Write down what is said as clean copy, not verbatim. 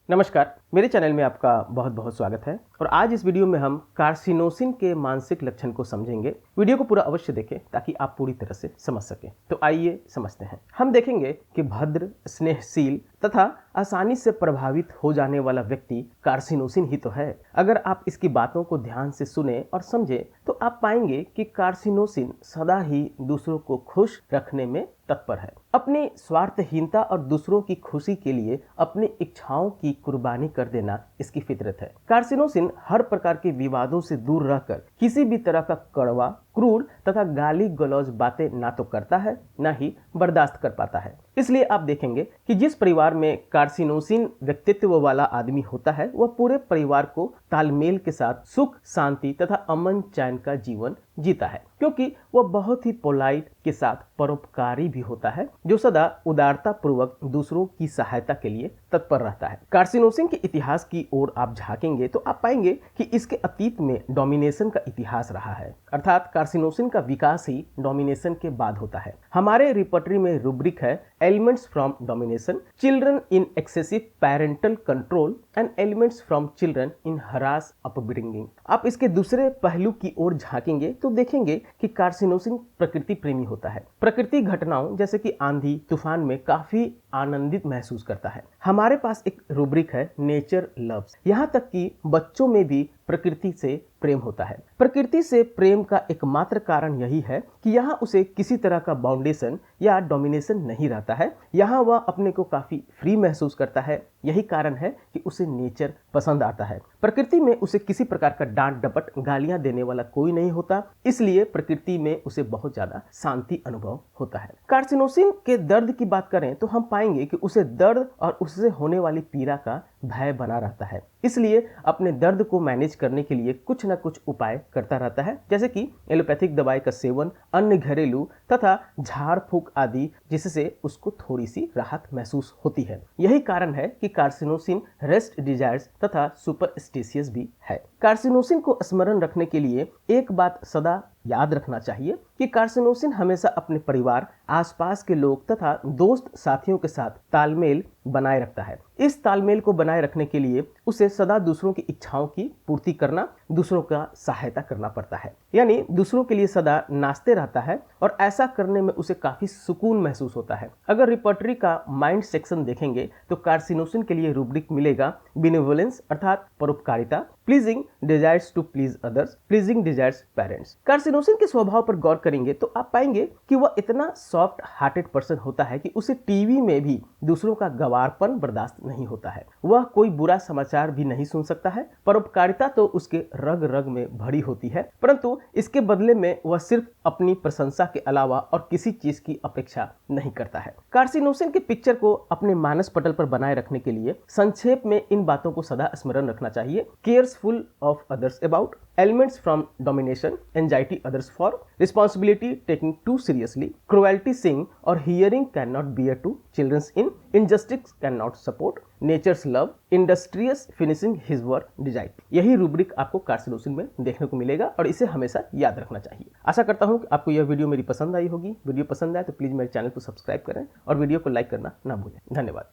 नमस्कार, मेरे चैनल में आपका बहुत बहुत स्वागत है। और आज इस वीडियो में हम कार्सिनोसिन के मानसिक लक्षण को समझेंगे। वीडियो को पूरा अवश्य देखें ताकि आप पूरी तरह से समझ सकें। तो आइए समझते हैं। हम देखेंगे कि भद्र, स्नेहशील तथा आसानी से प्रभावित हो जाने वाला व्यक्ति कार्सिनोसिन ही तो है। अगर आप इसकी बातों को ध्यान से सुने और समझे तो आप पाएंगे कि कार्सिनोसिन सदा ही दूसरों को खुश रखने में तत्पर है। अपनी स्वार्थहीनता और दूसरों की खुशी के लिए अपनी इच्छाओं की कुर्बानी कर देना इसकी फितरत है। कार्सिनोसिन हर प्रकार के विवादों से दूर रहकर किसी भी तरह का कड़वा, क्रूर तथा गाली गलौज बातें ना तो करता है ना ही बर्दाश्त कर पाता है। इसलिए आप देखेंगे कि जिस परिवार में कार्सिनोसिन व्यक्तित्व वाला आदमी होता है वह पूरे परिवार को तालमेल के साथ सुख, शांति तथा अमन चैन का जीवन जीता है, क्योंकि वह बहुत ही पोलाइट के साथ परोपकारी भी होता है, जो सदा उदारता पूर्वक दूसरों की सहायता के लिए तत्पर रहता है। कार्सिनोसिन के इतिहास की ओर आप झांकेंगे तो आप पाएंगे कि इसके अतीत में डोमिनेशन का इतिहास रहा है, अर्थात कार्सिनोसिन का विकास ही डोमिनेशन के बाद होता है। हमारे रिपर्टरी में रूब्रिक है elements from domination, children in excessive parental control and elements from children in harass upbringing. आप इसके दूसरे पहलू की ओर झांकेंगे तो देखेंगे कि कार्सिनोसिन प्रकृति प्रेमी होता है। प्रकृति घटनाओं जैसे कि आंधी तूफान में काफी आनंदित महसूस करता है। हमारे पास एक रूब्रिक है नेचर लव्स। यहाँ तक कि बच्चों में भी प्रकृति से प्रेम होता है। प्रकृति से प्रेम का एकमात्र कारण यही है कि यहाँ उसे किसी तरह का बाउंडेशन या डोमिनेशन नहीं रहता है। यहाँ वह अपने को काफी फ्री महसूस करता है। यही कारण है कि उसे नेचर पसंद आता है। प्रकृति में उसे किसी प्रकार का डांट डपट, गालियां देने वाला कोई नहीं होता, इसलिए प्रकृति में उसे बहुत ज्यादा शांति अनुभव होता है। कार्सिनोसिन के दर्द की बात करें तो हम पाएंगे कि उसे दर्द और उससे होने वाली पीड़ा का भय बना रहता है, इसलिए अपने दर्द को मैनेज करने के लिए कुछ न कुछ उपाय करता रहता है, जैसे कि एलोपैथिक दवाई का सेवन, अन्य घरेलू तथा झाड़ फूक आदि, जिससे उसको थोड़ी सी राहत महसूस होती है। यही कारण है कि कार्सिनोसिन रेस्ट डिजायर्स तथा सुपरस्टिशियस भी है। कार्सिनोसिन को स्मरण रखने के लिए एक बात सदा याद रखना चाहिए कि कार्सिनोसिन हमेशा अपने परिवार, आसपास के लोग तथा दोस्त साथियों के साथ तालमेल बनाए रखता है। इस तालमेल को बनाए रखने के लिए उसे सदा दूसरों की इच्छाओं की पूर्ति करना, दूसरों का सहायता करना पड़ता है, यानी दूसरों के लिए सदा नाचते रहता है और ऐसा करने में उसे काफी सुकून महसूस होता है। अगर रिपर्टरी का माइंड सेक्शन देखेंगे तो कार्सिनोसिन के लिए रूब्रिक मिलेगा बिनेवोलेंस अर्थात परोपकारिता, pleasing desires to please others, pleasing desires parents. Carcinosin के स्वभाव पर गौर करेंगे तो आप पाएंगे कि वह इतना सॉफ्ट हार्टेड पर्सन होता है कि उसे टीवी में भी दूसरों का गवारपन बर्दाश्त नहीं होता है। वह कोई बुरा समाचार भी नहीं सुन सकता है। परोपकारिता तो उसके रग रग में भरी होती है, परंतु इसके बदले में वह सिर्फ अपनी प्रशंसा के अलावा और किसी चीज की अपेक्षा नहीं करता है। कार्सिनोसिन के पिक्चर को अपने मानस पटल पर बनाए रखने के लिए संक्षेप में इन बातों को सदा स्मरण रखना चाहिए। Careful of others about, elements from domination, anxiety others for, responsibility taking too seriously, cruelty seeing or hearing cannot bear to, children's in, injustice cannot support, nature's love, industrious finishing his work desired। यही rubric आपको carcinosin में देखने को मिलेगा और इसे हमेशा याद रखना चाहिए। आशा करता हूँ कि आपको यह वीडियो मेरी पसंद आई होगी। वीडियो पसंद आए तो प्लीज मेरे चैनल को सब्सक्राइब करें और वीडियो को लाइक करना ना भूलें। धन्यवाद।